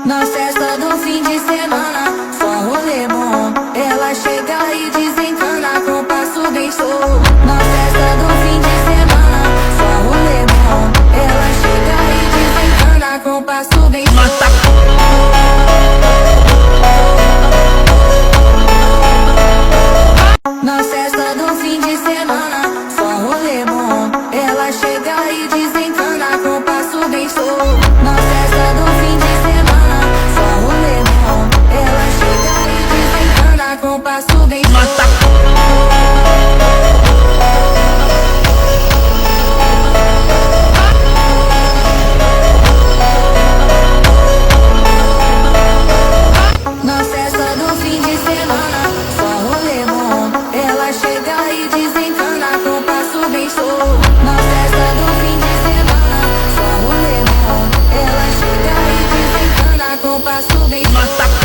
Na festa do fim de semana, só rolê bom. Ela chega e desencana com passo bem show. Na festa do fim de semana, só rolê bom. Ela chega e desencana com passo bem show. Na festa do fim de semana, só rolê bom. Ela chega e desencana com passo bem show. Na festa do fim de semana, só rolê bom. Ela chega e desencana com passo bem show. Na festa do fim de semana, só rolê bom. Ela chega e desencana com passo bem show. Na festa do fim de semana, só rolê bom. Ela chega e desencana com passo bem show.